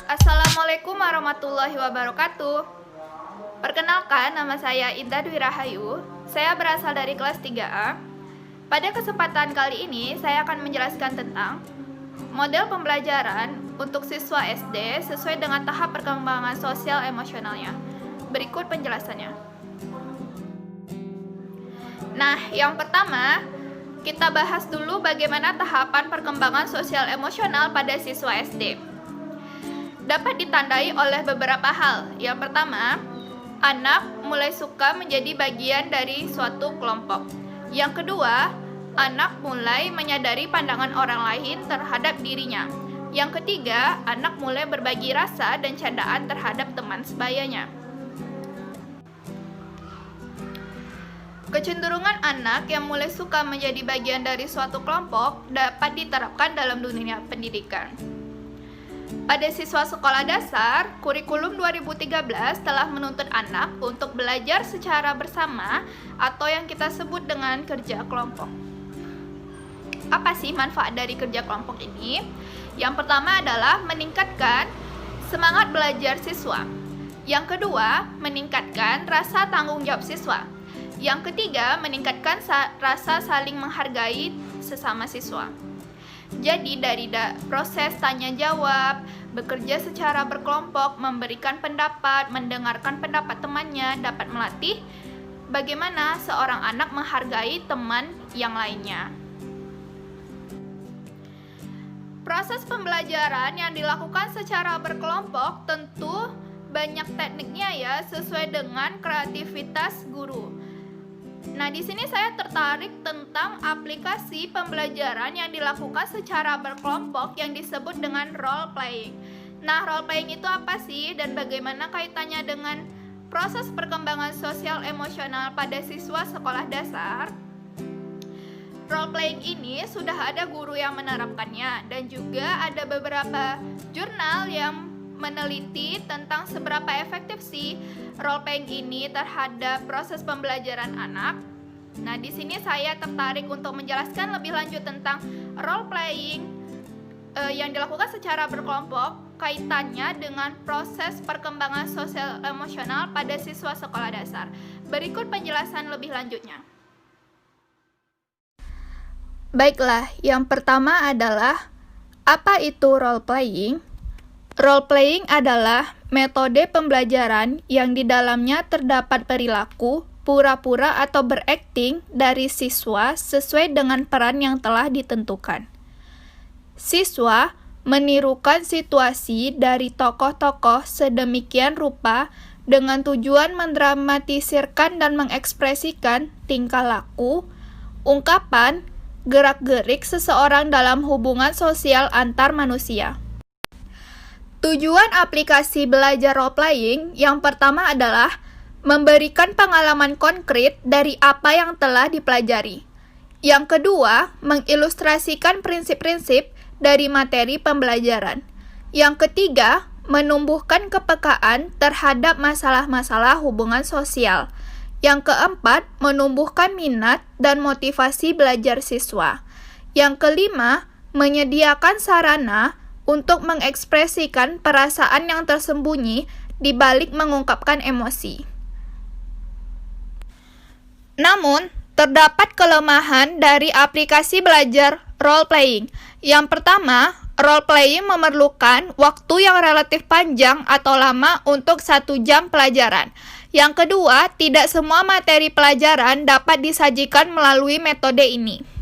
Assalamualaikum warahmatullahi wabarakatuh. Perkenalkan, nama saya Indah Dwi Rahayu. Saya berasal dari kelas 3A. Pada kesempatan kali ini, saya akan menjelaskan tentang model pembelajaran untuk siswa SD sesuai dengan tahap perkembangan sosial emosionalnya. Berikut penjelasannya. Nah, yang pertama, kita bahas dulu bagaimana tahapan perkembangan sosial emosional pada siswa SD. Dapat ditandai oleh beberapa hal. Yang pertama, anak mulai suka menjadi bagian dari suatu kelompok. Yang kedua, anak mulai menyadari pandangan orang lain terhadap dirinya. Yang ketiga, anak mulai berbagi rasa dan candaan terhadap teman sebayanya. Kecenderungan anak yang mulai suka menjadi bagian dari suatu kelompok dapat diterapkan dalam dunia pendidikan. Pada siswa sekolah dasar, kurikulum 2013 telah menuntut anak untuk belajar secara bersama atau yang kita sebut dengan kerja kelompok. Apa sih manfaat dari kerja kelompok ini? Yang pertama adalah meningkatkan semangat belajar siswa. Yang kedua, meningkatkan rasa tanggung jawab siswa. Yang ketiga, meningkatkan rasa saling menghargai sesama siswa. Jadi dari proses tanya jawab, bekerja secara berkelompok, memberikan pendapat, mendengarkan pendapat temannya dapat melatih bagaimana seorang anak menghargai teman yang lainnya. Proses pembelajaran yang dilakukan secara berkelompok tentu banyak tekniknya ya, sesuai dengan kreativitas guru. Nah, di sini saya tertarik tentang aplikasi pembelajaran yang dilakukan secara berkelompok yang disebut dengan role playing. Nah, role playing itu apa sih dan bagaimana kaitannya dengan proses perkembangan sosial emosional pada siswa sekolah dasar? Role playing ini sudah ada guru yang menerapkannya dan juga ada beberapa jurnal yang meneliti tentang seberapa efektif sih role playing ini terhadap proses pembelajaran anak. Nah, di sini saya tertarik untuk menjelaskan lebih lanjut tentang role playing yang dilakukan secara berkelompok, kaitannya dengan proses perkembangan sosial emosional pada siswa sekolah dasar. Berikut penjelasan lebih lanjutnya. Baiklah, yang pertama adalah apa itu role playing? Role playing adalah metode pembelajaran yang di dalamnya terdapat perilaku, pura-pura atau berakting dari siswa sesuai dengan peran yang telah ditentukan. Siswa menirukan situasi dari tokoh-tokoh sedemikian rupa dengan tujuan mendramatisirkan dan mengekspresikan tingkah laku, ungkapan, gerak-gerik seseorang dalam hubungan sosial antar manusia. Tujuan aplikasi belajar role playing yang pertama adalah memberikan pengalaman konkret dari apa yang telah dipelajari. Yang kedua, mengilustrasikan prinsip-prinsip dari materi pembelajaran. Yang ketiga, menumbuhkan kepekaan terhadap masalah-masalah hubungan sosial. Yang keempat, menumbuhkan minat dan motivasi belajar siswa. Yang kelima, menyediakan sarana untuk mengekspresikan perasaan yang tersembunyi di balik mengungkapkan emosi. Namun, terdapat kelemahan dari aplikasi belajar role playing. Yang pertama, role playing memerlukan waktu yang relatif panjang atau lama untuk 1 jam pelajaran. Yang kedua, tidak semua materi pelajaran dapat disajikan melalui metode ini.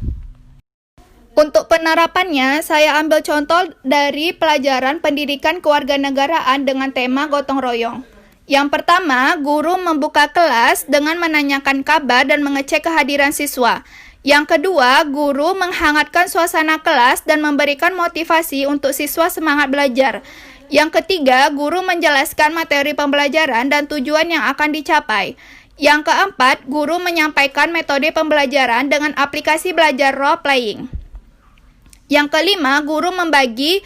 Untuk penerapannya, saya ambil contoh dari pelajaran pendidikan kewarganegaraan dengan tema gotong royong. Yang pertama, guru membuka kelas dengan menanyakan kabar dan mengecek kehadiran siswa. Yang kedua, guru menghangatkan suasana kelas dan memberikan motivasi untuk siswa semangat belajar. Yang ketiga, guru menjelaskan materi pembelajaran dan tujuan yang akan dicapai. Yang keempat, guru menyampaikan metode pembelajaran dengan aplikasi belajar role playing. Yang kelima, guru membagi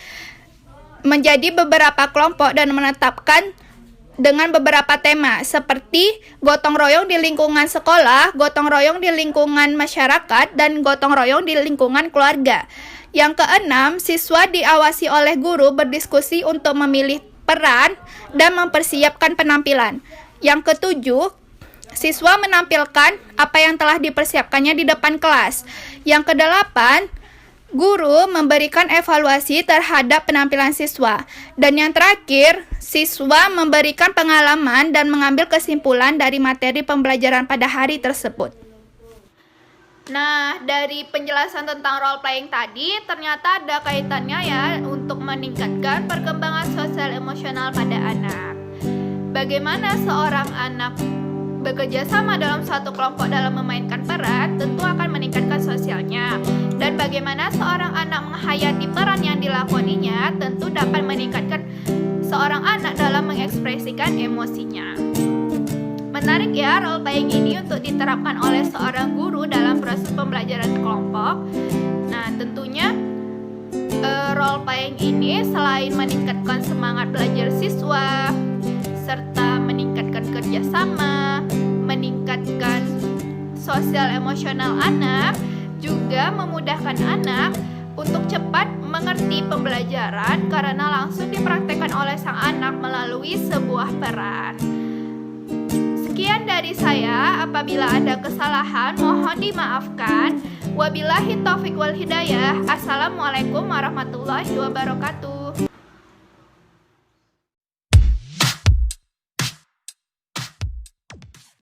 menjadi beberapa kelompok dan menetapkan dengan beberapa tema seperti gotong royong di lingkungan sekolah, gotong royong di lingkungan masyarakat, dan gotong royong di lingkungan keluarga. Yang keenam, siswa diawasi oleh guru berdiskusi untuk memilih peran, dan mempersiapkan penampilan. Yang ketujuh, siswa menampilkan apa yang telah dipersiapkannya di depan kelas. Yang kedelapan, guru memberikan evaluasi terhadap penampilan siswa. Dan yang terakhir, siswa memberikan pengalaman dan mengambil kesimpulan dari materi pembelajaran pada hari tersebut. Nah, dari penjelasan tentang role playing tadi, ternyata ada kaitannya ya untuk meningkatkan perkembangan sosial emosional pada anak. Bagaimana seorang anak bekerja sama dalam satu kelompok dalam memainkan peran, tentu akan meningkatkan sosialnya. Dan bagaimana seorang anak menghayati peran yang dilakoninya, tentu dapat meningkatkan seorang anak dalam mengekspresikan emosinya. Menarik ya role playing ini untuk diterapkan oleh seorang guru dalam proses pembelajaran kelompok. Nah, tentunya role playing ini selain meningkatkan semangat belajar siswa, serta meningkatkan kerjasama, meningkatkan sosial emosional anak, juga memudahkan anak untuk cepat mengerti pembelajaran karena langsung dipraktekkan oleh sang anak melalui sebuah peran. Sekian dari saya, apabila ada kesalahan mohon dimaafkan. Wabillahi taufiq wal hidayah. Assalamualaikum warahmatullahi wabarakatuh.